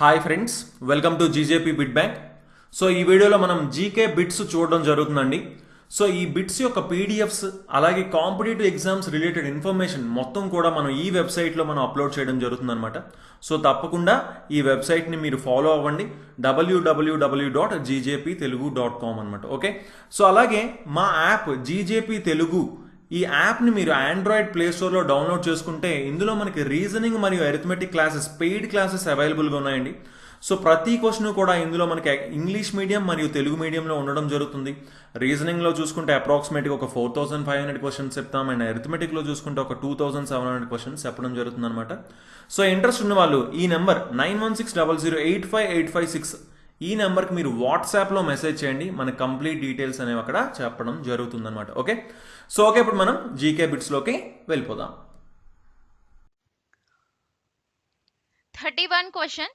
Hi friends, welcome to GJP bit bank. So ఈ వీడియోలో మనం జీకే బిట్స్ చూడడం జరుగుతుందండి. సో ఈ బిట్స్ యొక్క పీడిఎఫ్స్ అలాగే కాంపిటేటివ్ ఎగ్జామ్స్ రిలేటెడ్ ఇన్ఫర్మేషన్ మొత్తం కూడా మనం ఈ వెబ్సైట్లో మనం అప్లోడ్ చేయడం జరుగుతుందన్నమాట. సో తప్పకుండా ఈ వెబ్సైట్ని మీరు ఫాలో అవ్వండి, www.gjptelugu.com అనమాట. ఓకే, సో అలాగే మా యాప్ జీజేపీ తెలుగు, ఈ యాప్ని మీరు ఆండ్రాయిడ్ ప్లే స్టోర్లో డౌన్లోడ్ చేసుకుంటే ఇందులో మనకి రీజనింగ్ మరియు అరిథమెటిక్ క్లాసెస్, పెయిడ్ క్లాసెస్ అవైలబుల్గా ఉన్నాయండి. సో ప్రతి క్వశ్చన్ కూడా ఇందులో మనకి ఇంగ్లీష్ మీడియం మరియు తెలుగు మీడియంలో ఉండడం జరుగుతుంది. రీజనింగ్లో చూసుకుంటే అప్రాక్సిమేట్గా ఒక 4500 క్వశ్చన్స్ చెప్తాం, అండ్ అరిథమెటిక్లో చూసుకుంటే ఒక 2700 క్వశ్చన్స్ చెప్పడం జరుగుతుంది అనమాట. సో ఇంట్రెస్ట్ ఉన్న వాళ్ళు ఈ నెంబర్ 9160085856 ఈ నెంబర్కి మీరు వాట్సాప్లో మెసేజ్ చేయండి, మన కంప్లీట్ డీటెయిల్స్ అనేవి అక్కడ చెప్పడం జరుగుతుందన్నమాట. ఓకే, సో ఓకే, ఇప్పుడు మనం జీకే బిట్స్లోకి వెళ్ళిపోదాం. 31 question.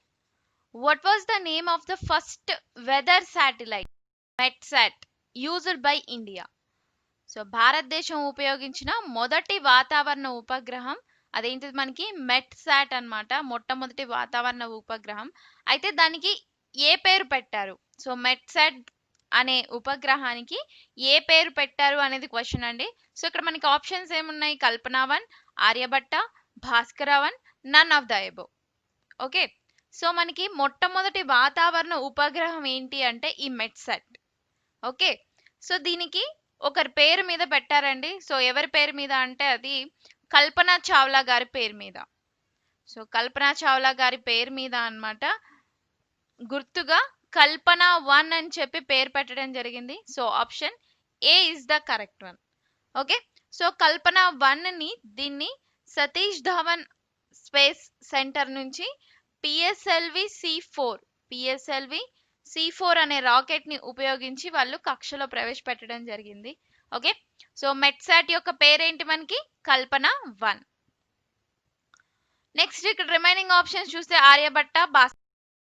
What was the name of the first weather satellite, METSAT, used by India? So భారతదేశం ఉపయోగించిన మొదటి వాతావరణ ఉపగ్రహం అదేంటిది మనకి మెట్సాట్ అన్నమాట, మొట్టమొదటి వాతావరణ ఉపగ్రహం. అయితే దానికి ఏ పేరు పెట్టారు? సో మెట్సాట్ అనే ఉపగ్రహానికి ఏ పేరు పెట్టారు అనేది క్వశ్చన్ అండి. సో ఇక్కడ మనకి ఆప్షన్స్ ఏమున్నాయి? Kalpana 1, Aryabhata, Bhaskara 1, none of the above. Okay, so మనకి మొట్టమొదటి వాతావరణ ఉపగ్రహం ఏంటి అంటే ఈ మెట్సాట్. ఓకే, సో దీనికి ఒకరి పేరు మీద పెట్టారండి. సో ఎవరి పేరు మీద అంటే అది కల్పన చావ్లా గారి పేరు మీద. సో కల్పన చావ్లా గారి పేరు మీద అన్నమాట, గుర్తుగా కల్పన 1 అని చెప్పి పేరు పెట్టడం జరిగింది. So option A is the correct one. Okay, so Kalpana 1ని దీన్ని సతీష్ ధవన్ స్పేస్ సెంటర్ నుంచి పిఎస్ఎల్వి C4 అనే రాకెట్ ని ఉపయోగించి వాళ్ళు కక్షలో ప్రవేశపెట్టడం జరిగింది. ఓకే, సో మెట్సాట్ యొక్క పేరేంటి మనకి? కల్పన 1. నెక్స్ట్ ఇక్కడ రిమైనింగ్ ఆప్షన్స్ చూస్తే ఆర్యభట్ట, భాస్కర్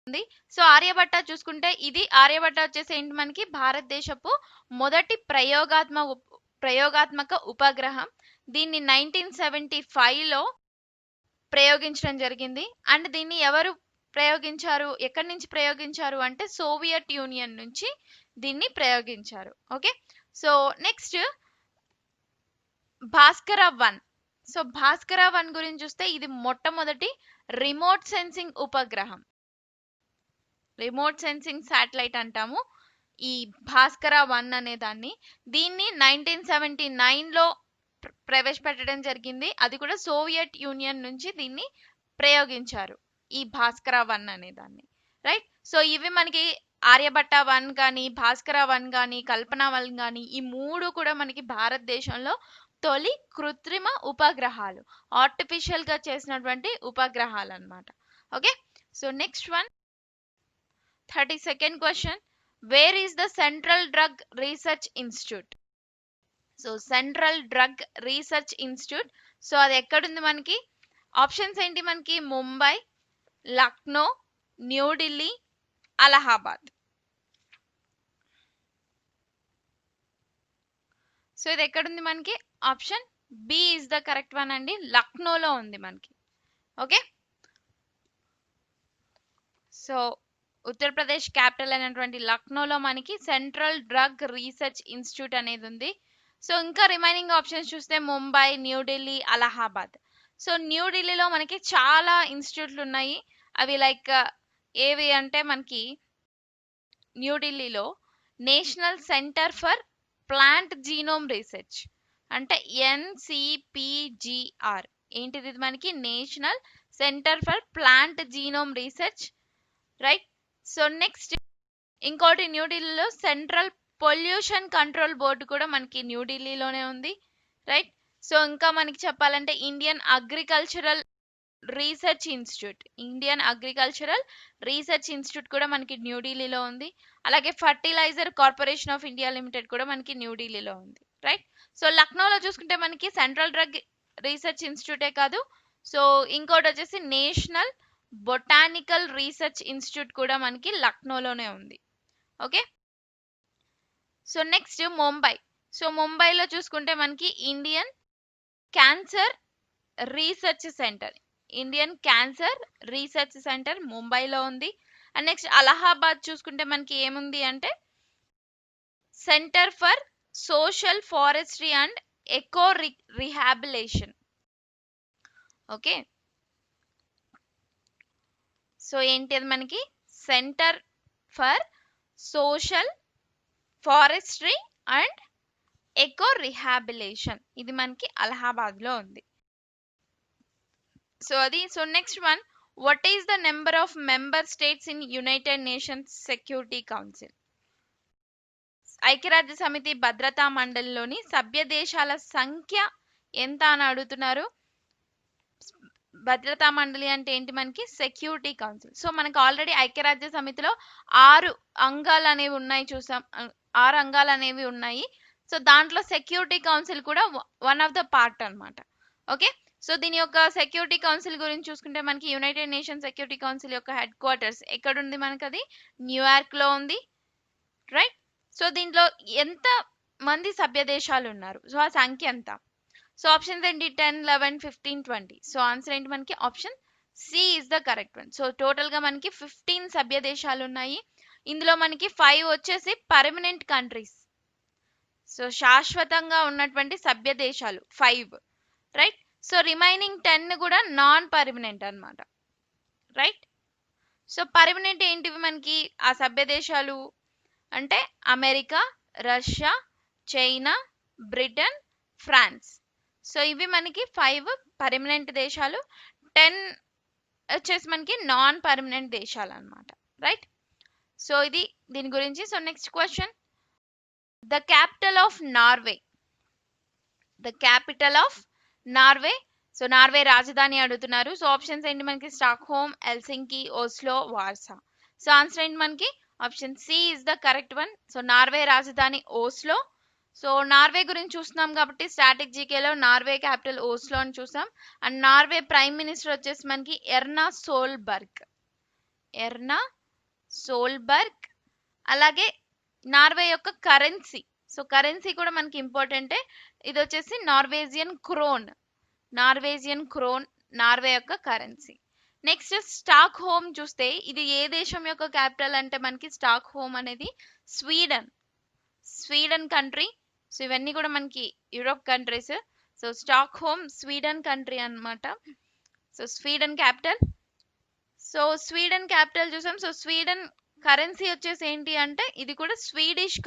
ఉంది. సో ఆర్యభట్ట చూసుకుంటే ఇది ఆర్యభట్ట వచ్చేసి ఏంటి మనకి భారతదేశపు మొదటి ప్రయోగాత్మక ఉపగ్రహం. దీన్ని 1975లో ప్రయోగించడం జరిగింది. అండ్ దీన్ని ఎవరు ప్రయోగించారు, ఎక్కడి నుంచి ప్రయోగించారు అంటే సోవియట్ యూనియన్ నుంచి దీన్ని ప్రయోగించారు. Okay, so next Bhaskara 1. So Bhaskara 1 గురించి చూస్తే ఇది మొట్టమొదటి రిమోట్ సెన్సింగ్ ఉపగ్రహం, రిమోట్ సెన్సింగ్ శాటిలైట్ అంటాము ఈ భాస్కర 1 అనే దాన్ని. దీన్ని 1979లో ప్రవేశపెట్టడం జరిగింది. అది కూడా సోవియట్ యూనియన్ నుంచి దీన్ని ప్రయోగించారు, ఈ భాస్కర 1 అనే దాన్ని. రైట్, సో ఇవి మనకి ఆర్యభట్ట 1 కానీ, భాస్కర 1 కానీ, కల్పన 1 కానీ, ఈ మూడు కూడా మనకి భారతదేశంలో తొలి కృత్రిమ ఉపగ్రహాలు, ఆర్టిఫిషియల్ గా చేసినటువంటి ఉపగ్రహాలు అన్నమాట. Okay, so next one 32nd question. Where is the central drug research institute? So central drug research institute, so అది ఎక్కడుంది మనకి? ఆప్షన్స్ ఏంటి మనకి? ముంబై, లక్నో, న్యూఢిల్లీ, అలహాబాద్. సో ఇది ఎక్కడుంది మనకి? Option B is the correct one అండి, లక్నోలో ఉంది మనకి. ఓకే, సో ఉత్తరప్రదేశ్ క్యాపిటల్ అయినటువంటి లక్నోలో మనకి సెంట్రల్ డ్రగ్ రీసెర్చ్ ఇన్స్టిట్యూట్ అనేది ఉంది. సో ఇంకా రిమైనింగ్ ఆప్షన్స్ చూస్తే ముంబై, న్యూఢిల్లీ, అలహాబాద్. సో న్యూఢిల్లీలో మనకి చాలా ఇన్స్టిట్యూట్లు ఉన్నాయి. అవి లైక్ ఏవి అంటే మనకి న్యూఢిల్లీలో national centre for plant genome research అంటే NCPGR. ఏంటిది? ఇది మనకి national centre for plant genome research. Right, so next ఇంకోటి న్యూఢిల్లీలో సెంట్రల్ పొల్యూషన్ కంట్రోల్ బోర్డు కూడా మనకి న్యూఢిల్లీలోనే ఉంది. రైట్, సో ఇంకా మనకి చెప్పాలంటే ఇండియన్ అగ్రికల్చరల్ రీసెర్చ్ ఇన్స్టిట్యూట్ కూడా మనకి న్యూఢిల్లీలో ఉంది. అలాగే fertiliser corporation of India limited కూడా మనకి న్యూఢిల్లీలో ఉంది. రైట్, సో లక్నోలో చూసుకుంటే మనకి సెంట్రల్ డ్రగ్ రీసెర్చ్ ఇన్స్టిట్యూటే కాదు, సో ఇంకోటి వచ్చేసి నేషనల్ బొటానికల్ రీసెర్చ్ ఇన్స్టిట్యూట్ కూడా మనకి లక్నోలోనే ఉంది. Okay, so next Mumbai. So ముంబైలో చూసుకుంటే మనకి Indian cancer research centre, Indian cancer research centre ముంబైలో ఉంది. అండ్ నెక్స్ట్ అలహాబాద్ చూసుకుంటే మనకి ఏముంది అంటే centre for social forestry and echo rehabilitation. Okay, so ఏంటి అది మనకి centre for social forestry and echo rehabilitation, ఇది మనకి అలహాబాద్లో ఉంది. సో అది. So next one, what is the number of member states in United nations security council? ఐక్యరాజ్య సమితి భద్రతా మండలిలోని సభ్య దేశాల సంఖ్య ఎంత అని అడుగుతున్నారు. భద్రతా మండలి అంటే ఏంటి మనకి సెక్యూరిటీ కౌన్సిల్. సో మనకు ఆల్రెడీ ఐక్యరాజ్య సమితిలో 6 అంగాలు అనేవి ఉన్నాయి, చూసాం. 6 అంగాలు అనేవి ఉన్నాయి. సో దాంట్లో సెక్యూరిటీ కౌన్సిల్ కూడా వన్ ఆఫ్ ద పార్ట్ అన్నమాట. ఓకే, సో దీని యొక్క సెక్యూరిటీ కౌన్సిల్ గురించి చూసుకుంటే మనకి యునైటెడ్ నేషన్ సెక్యూరిటీ కౌన్సిల్ యొక్క హెడ్ క్వార్టర్స్ ఎక్కడ ఉంది మనకి? అది న్యూయార్క్ లో ఉంది, రైట్. సో దీంట్లో ఎంత మంది సభ్య దేశాలు ఉన్నారు? సో ఆ సంఖ్య ఎంత? సో ఆప్షన్స్ ఏంటి? 10, 11, 15, 20. సో ఆన్సర్ ఏంటి మనకి? Option C is the correct one. So total గా మనకి 15 సభ్య దేశాలు ఉన్నాయి. ఇందులో మనకి 5 వచ్చేసి పర్మనెంట్ కంట్రీస్, సో శాశ్వతంగా ఉన్నటువంటి సభ్య దేశాలు 5, రైట్. సో రిమైనింగ్ 10 కూడా నాన్ పర్మనెంట్ అన్నమాట, రైట్. సో పర్మనెంట్ ఏంటివి మనకి ఆ సభ్య దేశాలు అంటే America, Russia, China, Britain, France. So ఇవి మనకి 5 పర్మనెంట్ దేశాలు, 10 వచ్చేసి మనకి నాన్ పర్మనెంట్ దేశాలు అన్నమాట, రైట్. సో ఇది దీని గురించి. So next question, the capital of Norway. The capital of Norway. So Norway రాజధాని అడుగుతున్నారు. సో ఆప్షన్స్ ఏంటి మనకి? Stockholm, Helsinki, Oslo, Warsaw. So answer ఏంటి మనకి? Option C is the correct one. So Norway రాజధాని ఓస్లో. సో నార్వే గురించి చూస్తున్నాం కాబట్టి స్టాటిక్ జీకేలో నార్వే క్యాపిటల్ ఓస్లో అని చూసాం. అండ్ నార్వే ప్రైమ్ మినిస్టర్ వచ్చేసి మనకి ఎర్నా సోల్బర్గ్. ఎర్నా సోల్బర్గ్. అలాగే నార్వే యొక్క కరెన్సీ. సో కరెన్సీ కూడా మనకి ఇంపార్టెంటే. ఇది వచ్చేసి Norwegian krone. Norwegian krone Norway యొక్క కరెన్సీ. నెక్స్ట్ స్టాక్ హోమ్ చూస్తే ఇది ఏ దేశం యొక్క క్యాపిటల్ అంటే మనకి స్టాక్ హోమ్ అనేది స్వీడన్. Sweden country. సో ఇవన్నీ కూడా మనకి Europe countries. So Stockholm Sweden country అన్నమాట. So Sweden capital. So Sweden capital చూసాం. సో స్వీడన్ కరెన్సీ వచ్చేసి ఏంటి అంటే ఇది కూడా స్వీడిష్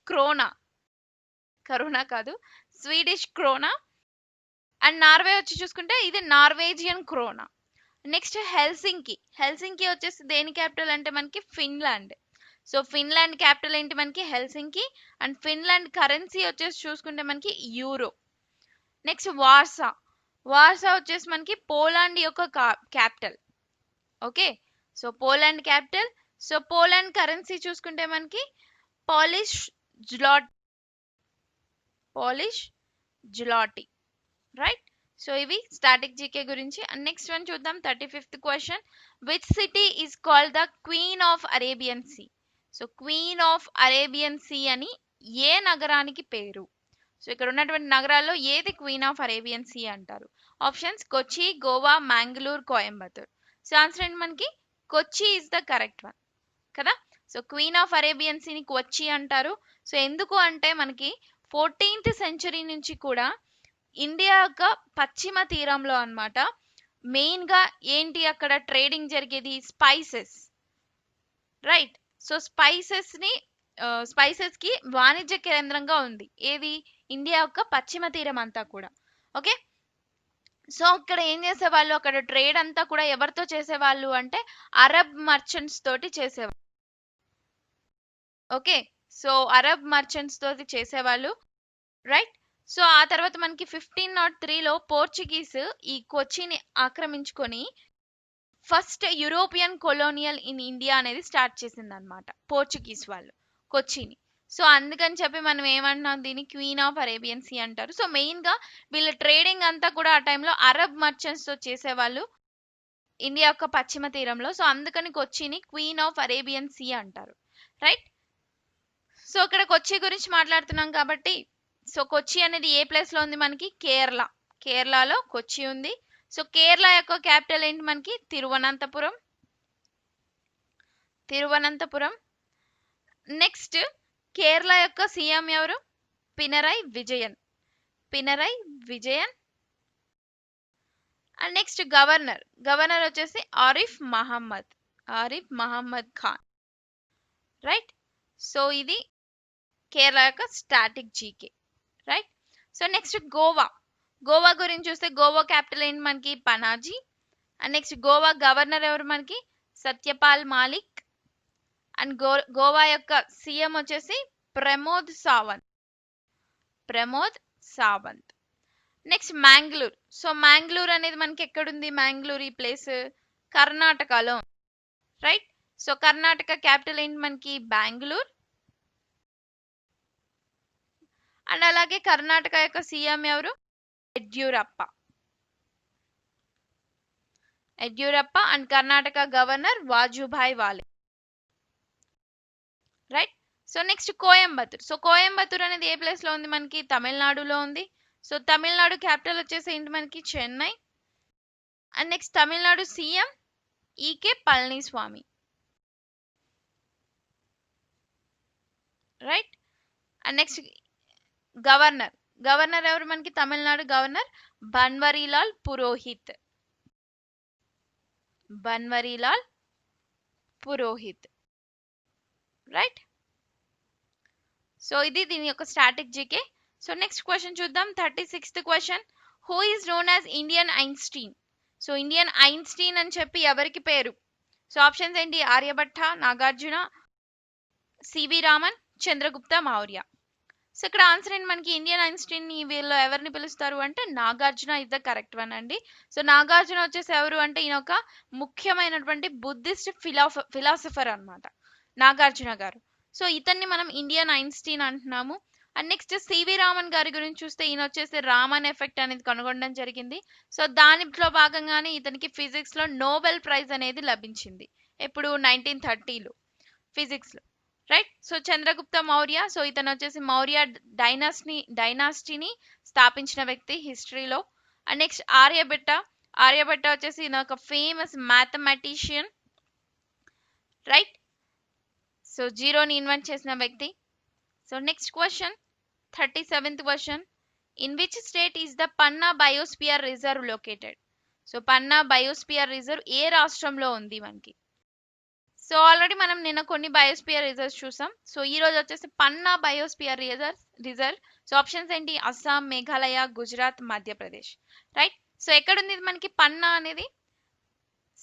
క్రోనా. కరోనా కాదు, స్వీడిష్ క్రోనా. అండ్ నార్వే వచ్చి చూసుకుంటే ఇది Norwegian krona. Next Helsinki. Helsinki వచ్చేసి దేని క్యాపిటల్ అంటే మనకి ఫిన్లాండ్. సో ఫిన్లాండ్ క్యాపిటల్ ఏంటి మనకి? హెల్సింకి. అండ్ ఫిన్లాండ్ కరెన్సీ వచ్చేసి చూసుకుంటే మనకి యూరో. Next Warsaw. వార్సా వచ్చేసి మనకి పోలాండ్ యొక్క capital. Okay, so Poland capital. So Poland currency చూసుకుంటే మనకి పాలిష్ జులాటీ, రైట్. సో ఇవి స్టాటిక్ జీకే గురించి. అండ్ నెక్స్ట్ వన్ చూద్దాం, 35th question, which city is called the queen of Arabian sea? So queen of Arabian sea అని ఏ నగరానికి పేరు? So ఇక్కడ ఉన్నటువంటి నగరాల్లో ఏది క్వీన్ ఆఫ్ అరేబియన్ సీ అంటారు? Options Kochi, Goa, Mangalore, Coimbatore. So answer ఏంటి మనకి? Kochi is the correct one కదా. సో క్వీన్ ఆఫ్ అరేబియన్ సీని కొచ్చి అంటారు. సో ఎందుకు అంటే మనకి 14th సెంచరీ నుంచి కూడా ఇండియా యొక్క పశ్చిమ తీరంలో అన్నమాట మెయిన్ గా ఏంటి అక్కడ ట్రేడింగ్ జరిగేది? Spices, right. సో స్పైసెస్ కి వాణిజ్య కేంద్రంగా ఉంది ఏది? ఇండియా యొక్క పశ్చిమ తీరం అంతా కూడా. ఓకే, సో ఇక్కడ ఏం చేసేవాళ్ళు? అక్కడ ట్రేడ్ అంతా కూడా ఎవరితో చేసేవాళ్ళు అంటే అరబ్ మర్చెంట్స్ తోటి చేసేవాళ్ళు. ఓకే, సో అరబ్ మర్చెంట్స్ తోటి చేసేవాళ్ళు, రైట్. సో ఆ తర్వాత మనకి 1503లో పోర్చుగీస్ ఈ కొచ్చిని ఆక్రమించుకొని first European colonial in India అనేది స్టార్ట్ చేసింది అనమాట పోర్చుగీస్ వాళ్ళు కొచ్చిని. సో అందుకని చెప్పి మనం ఏమంటున్నాం? దీన్ని క్వీన్ ఆఫ్ అరేబియన్ సీ అంటారు. సో మెయిన్ గా వీళ్ళ ట్రేడింగ్ అంతా కూడా ఆ టైంలో అరబ్ మర్చెంట్స్ తో చేసేవాళ్ళు ఇండియా యొక్క పశ్చిమ తీరంలో. సో అందుకని కొచ్చిని క్వీన్ ఆఫ్ అరేబియన్ సీ అంటారు, రైట్. సో ఇక్కడ కొచ్చి గురించి మాట్లాడుతున్నాం కాబట్టి, సో కొచ్చి అనేది ఏ ప్లేస్ లో ఉంది మనకి? కేరళ. కేరళలో కొచ్చి ఉంది. సో కేరళ యొక్క క్యాపిటల్ ఏంటి మనకి తిరువనంతపురం. నెక్స్ట్ కేరళ యొక్క సీఎం ఎవరు? Pinarayi Vijayan. And next governor వచ్చేసి ఆరిఫ్ మహమ్మద్ ఖాన్. రైట్. సో ఇది కేరళ యొక్క static GK. Right. So next Goa గురించి చూస్తే గోవా క్యాపిటల్ ఏంటి మనకి Panaji. And next Goa governor ఎవరు మనకి సత్యపాల్ మాలిక్. అండ్ గోవా యొక్క సీఎం వచ్చేసి ప్రమోద్ సావంత్. నెక్స్ట్ మ్యాంగ్లూర్. సో మ్యాంగ్లూర్ అనేది మనకి ఎక్కడుంది? మ్యాంగ్లూర్ ఈ ప్లేస్ కర్ణాటకలో. రైట్. సో కర్ణాటక క్యాపిటల్ ఏంటి మనకి బెంగళూరు. అండ్ అలాగే కర్ణాటక యొక్క సీఎం ఎవరు? యడ్యూరప్ప అండ్ కర్ణాటక గవర్నర్ వాజుభాయ్ వాలే. Right. So next Coimbatore. So Coimbatore అనేది ఏ ప్లేస్ లో ఉంది మనకి? తమిళనాడులో ఉంది. సో తమిళనాడు క్యాపిటల్ వచ్చేసి ఏంటి మనకి Chennai. And next Tamil Nadu CM E K Palaniswami. Right. And next governor ఎవరు మనకి? Tamil Nadu governor Banwarilal Purohit. Right. So ఇది దీని యొక్క static GK. So next question చూద్దాం. 36th question. Who is known as Indian Einstein? So Indian Einstein అని చెప్పి ఎవరికి పేరు? సో ఆప్షన్స్ ఏంటి? ఆర్యభట్ట, నాగార్జున, సివి రామన్, చంద్రగుప్త మౌర్య. సో ఇక్కడ ఆన్సర్ ఏంటి మనకి? ఇండియన్ ఐన్స్టీన్ ని వీళ్ళు ఎవరిని పిలుస్తారు అంటే Nagarjuna is the correct one అండి. సో నాగార్జున వచ్చేసి ఎవరు అంటే ఈయన ఒక ముఖ్యమైనటువంటి బుద్ధిస్ట్ ఫిలాసఫర్ అన్నమాట నాగార్జున గారు. సో ఇతన్ని మనం ఇండియన్ ఐన్స్టీన్ అంటున్నాము. అండ్ నెక్స్ట్ సివి రామన్ గారి గురించి చూస్తే ఈయన వచ్చేసి రామన్ ఎఫెక్ట్ అనేది కనుగొనడం జరిగింది. సో దానిలో భాగంగానే ఇతనికి ఫిజిక్స్ లో నోబెల్ ప్రైజ్ అనేది లభించింది. ఎప్పుడు? 1930లో ఫిజిక్స్ లో. Right. So Chandragupta Maurya. So ఇతను వచ్చేసి మౌర్య డైనాస్టీని స్థాపించిన వ్యక్తి హిస్టరీలో. అండ్ నెక్స్ట్ ఆర్యభట్ట వచ్చేసి ఈయన ఒక ఫేమస్ మ్యాథమెటిషియన్. రైట్. సో జీరోని ఇన్వెంట్ చేసిన వ్యక్తి. So next question 37th question. In which state is the Panna biosphere reserve located? So Panna biosphere reserve ఏ రాష్ట్రంలో ఉంది మనకి? సో ఆల్రెడీ మనం నిన్న కొన్ని బయోస్పియర్ రిజర్వ్స్ చూసాం. సో ఈ రోజు వచ్చేసి Panna biosphere reserve. So options ఏంటి? అస్సాం, మేఘాలయ, గుజరాత్, మధ్యప్రదేశ్. రైట్. సో ఎక్కడుంది మనకి పన్నా అనేది?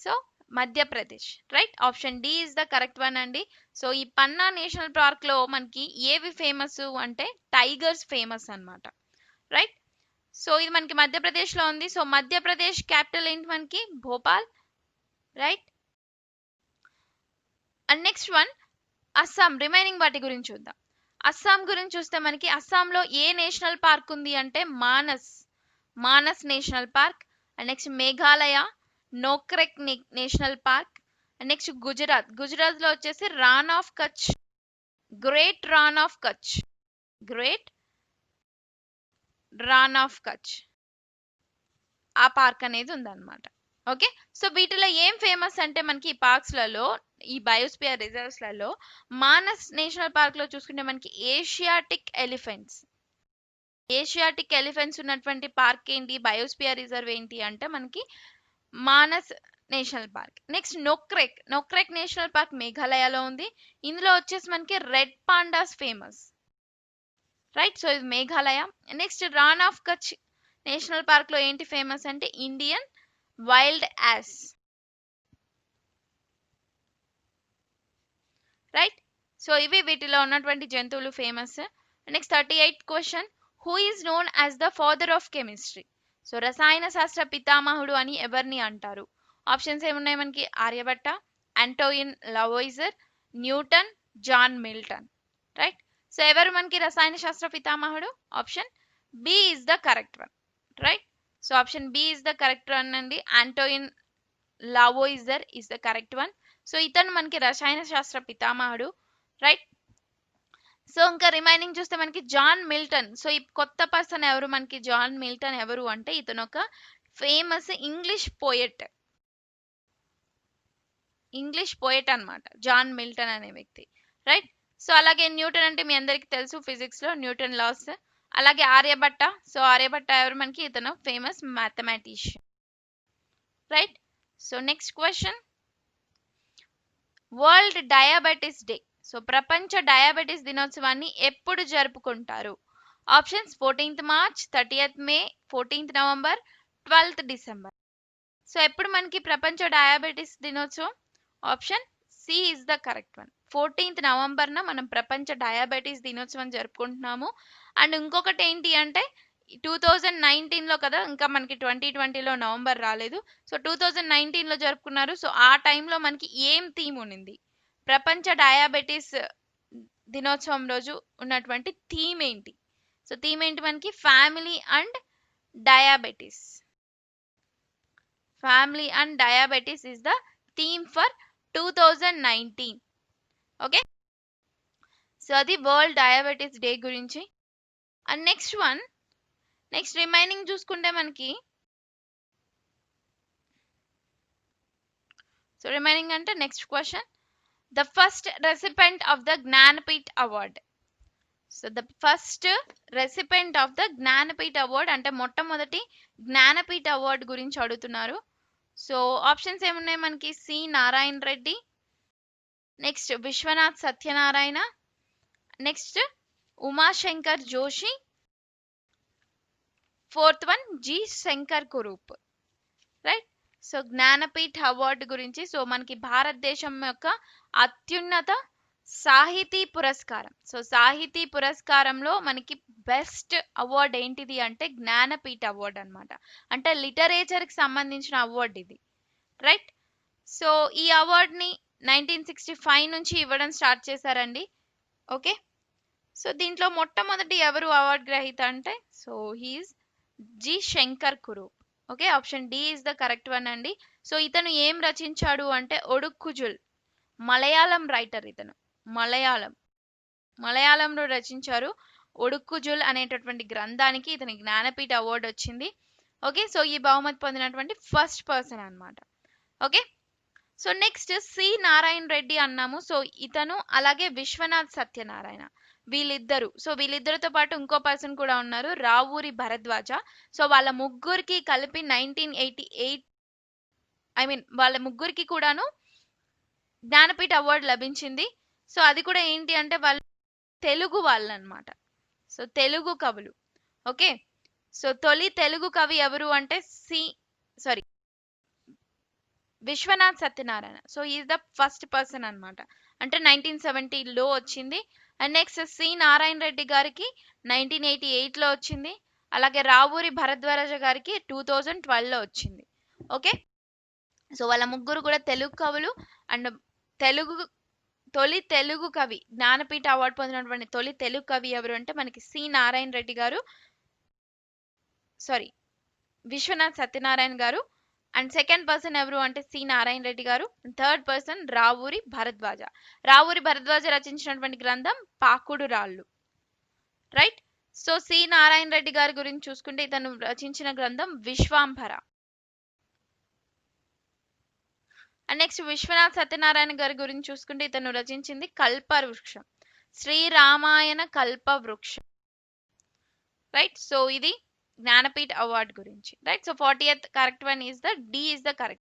So Madhya Pradesh. Right. Option D is the correct one అండి. సో ఈ పన్నా నేషనల్ పార్క్ లో మనకి ఏవి ఫేమస్ అంటే టైగర్స్ ఫేమస్ అన్నమాట. రైట్. సో ఇది మనకి మధ్యప్రదేశ్ లో ఉంది. సో మధ్యప్రదేశ్ క్యాపిటల్ ఏంటి మనకి? Bhopal. Right. And next one Assam. Remaining వాటి గురించి చూద్దాం. అస్సాం గురించి చూస్తే మనకి అస్సాంలో ఏ నేషనల్ పార్క్ ఉంది అంటే Manas national park. And next Meghalaya Nokrek national park. And next Gujarat లో వచ్చేసి గ్రేట్ రాన్ ఆఫ్ కచ్ ఆ పార్క్ అనేది ఉందన్నమాట. ఓకే. సో వీటిలో ఏం ఫేమస్ అంటే మనకి ఈ పార్క్స్లలో ఈ బయోస్పియర్ రిజర్వ్స్ లలో మానస్ నేషనల్ పార్క్ లో చూసుకుంటే మనకి ఏషియాటిక్ ఎలిఫెంట్స్ ఉన్నటువంటి పార్క్ ఏంటి? బయోస్పియర్ రిజర్వ్ ఏంటి అంటే మనకి Manas national park. Next Nokrek national park మేఘాలయలో ఉంది. ఇందులో వచ్చేసి మనకి red pandas famous. Right. So ఇది Meghalaya. Next Rann of Kutch national park లో ఏంటి ఫేమస్ అంటే Indian wild ass. Right. So ఇవి వీటిలో ఉన్నటువంటి జంతువులు famous. Next 38th question. Who is known as the father of chemistry? So రసాయన శాస్త్ర పితామహుడు అని ఎవరిని అంటారు? ఆప్షన్స్ ఏమున్నాయి మనకి? Aryabhata, Antoine Lavoisier, Newton, John Milton. Right. So ఎవరు మనకి రసాయన శాస్త్ర పితామహుడు? Option B is the correct one. Right. So option B is the correct one అండి. Antoine Lavoisier is the correct one. So ఇతను మనకి రసాయన శాస్త్ర పితామహుడు. రైట్. సో ఇంకా రిమైనింగ్ చూస్తే మనకి జాన్ మిల్టన్. సో ఈ కొత్త పర్సన్ ఎవరు మనకి? జాన్ మిల్టన్ ఎవరు అంటే ఇతను ఒక ఫేమస్ ఇంగ్లీష్ పోయెట్ అన్నమాట, జాన్ మిల్టన్ అనే వ్యక్తి. రైట్. సో అలాగే న్యూటన్ అంటే మీ అందరికీ తెలుసు, ఫిజిక్స్ లో న్యూటన్ లాస్. అలాగే ఆర్యభట్ట. సో ఆర్యభట్ట ఎవరు మనకి? ఇతను famous mathematician. Right. So next question, world diabetes day. So ప్రపంచ డయాబెటిస్ దినోత్సవాన్ని ఎప్పుడు జరుపుకుంటారు? Options 14th March, 30th May, 14th November, 12th December. So ఎప్పుడు మనకి ప్రపంచ డయాబెటిస్ దినోత్సవం? Option C is the correct one. 14th నవంబర్న మనం ప్రపంచ డయాబెటిస్ దినోత్సవం జరుపుకుంటున్నాము. అండ్ ఇంకొకటి ఏంటి అంటే 2019లో కదా, ఇంకా మనకి 2020లో నవంబర్ రాలేదు. సో 2019లో జరుపుకున్నారు. సో ఆ టైంలో మనకి ఏం థీమ్ ఉన్నింది? ప్రపంచ డయాబెటిస్ దినోత్సవం రోజు ఉన్నటువంటి థీమ్ ఏంటి? సో థీమ్ ఏంటి మనకి? Family and diabetes. Family and diabetes is the theme for 2019. Okay. So అది వరల్డ్ డయాబెటిస్ డే గురించి. అండ్ నెక్స్ట్ రిమైనింగ్ చూసుకుంటే మనకి, సో రిమైనింగ్ అంటే next question, the first recipient of the Jnanpith award. So the first recipient of the Jnanpith award అంటే మొట్టమొదటి Jnanpith award గురించి అడుగుతున్నారు. సో ఆప్షన్స్ ఏమున్నాయి మనకి? C Narayana Reddy, next Vishwanath Satyanarayana, next Umashankar Joshi, fourth one G Shankar Kurup. Right. So Jnanpith award గురించి, సో మనకి భారతదేశం యొక్క అత్యున్నత సాహితీ పురస్కారం. సో సాహితీ పురస్కారంలో మనకి బెస్ట్ అవార్డ్ ఏంటిది అంటే జ్ఞానపీఠ్ అవార్డ్ అన్నమాట. అంటే లిటరేచర్కి సంబంధించిన అవార్డు ఇది. రైట్. సో ఈ అవార్డ్ని 1965 నుంచి ఇవ్వడం స్టార్ట్ చేశారండి. ఓకే. సో దీంట్లో మొట్టమొదటి ఎవరు అవార్డ్ గ్రహీత అంటే, so he is G Shankar Kurup. Okay. Option D is the correct one అండి. సో ఇతను ఏం రచించాడు అంటే ఒడుక్కుజుల్, మలయాళం రైటర్ ఇతను. మలయాళంలో రచించారు. ఒడుక్కుజుల్ అనేటటువంటి గ్రంథానికి ఇతని జ్ఞానపీఠ అవార్డు వచ్చింది. ఓకే. సో ఈ బహుమతి పొందినటువంటి ఫస్ట్ పర్సన్ అన్నమాట. Okay. So next C Narayana Reddy అన్నాము. సో ఇతను అలాగే విశ్వనాథ్ సత్యనారాయణ, వీళ్ళిద్దరు. సో వీళ్ళిద్దరితో పాటు ఇంకో పర్సన్ కూడా ఉన్నారు, రావూరి భరద్వాజ. సో వాళ్ళ ముగ్గురికి కలిపి 1988 వాళ్ళ ముగ్గురికి కూడాను జ్ఞానపీఠ అవార్డు లభించింది. సో అది కూడా ఏంటి అంటే వాళ్ళు తెలుగు వాళ్ళు అన్నమాట. సో తెలుగు కవులు. ఓకే. సో తొలి తెలుగు కవి ఎవరు అంటే Vishwanath Satyanarayana. So is the first person అన్నమాట. అంటే 1970లో వచ్చింది. And next C Narayana Reddy గారికి 1988లో వచ్చింది. అలాగే రావూరి భరద్వాజ గారికి 2012లో వచ్చింది. ఓకే. సో వాళ్ళ ముగ్గురు కూడా తెలుగు కవులు. అండ్ తొలి తెలుగు కవి, జ్ఞానపీఠ అవార్డు పొందినటువంటి తొలి తెలుగు కవి ఎవరు అంటే మనకి సి నారాయణ రెడ్డి గారు, విశ్వనాథ్ సత్యనారాయణ గారు. అండ్ సెకండ్ పర్సన్ ఎవరు అంటే C Narayana Reddy garu. Third person Ravuri Bharadwaja. Ravuri Bharadwaja రచించినటువంటి గ్రంథం Pakudu Rallu. Right. So C Narayana Reddy గారి గురించి చూసుకుంటే ఇతను రచించిన గ్రంథం విశ్వాంభర. అండ్ నెక్స్ట్ విశ్వనాథ్ సత్యనారాయణ గారి గురించి చూసుకుంటే ఇతను రచించింది కల్పవృక్షం, శ్రీరామాయణ కల్పవృక్షం. రైట్. సో ఇది జ్ఞానపీఠ అవార్డ్ గురించి. Right. So 40th correct one is the D is the correct.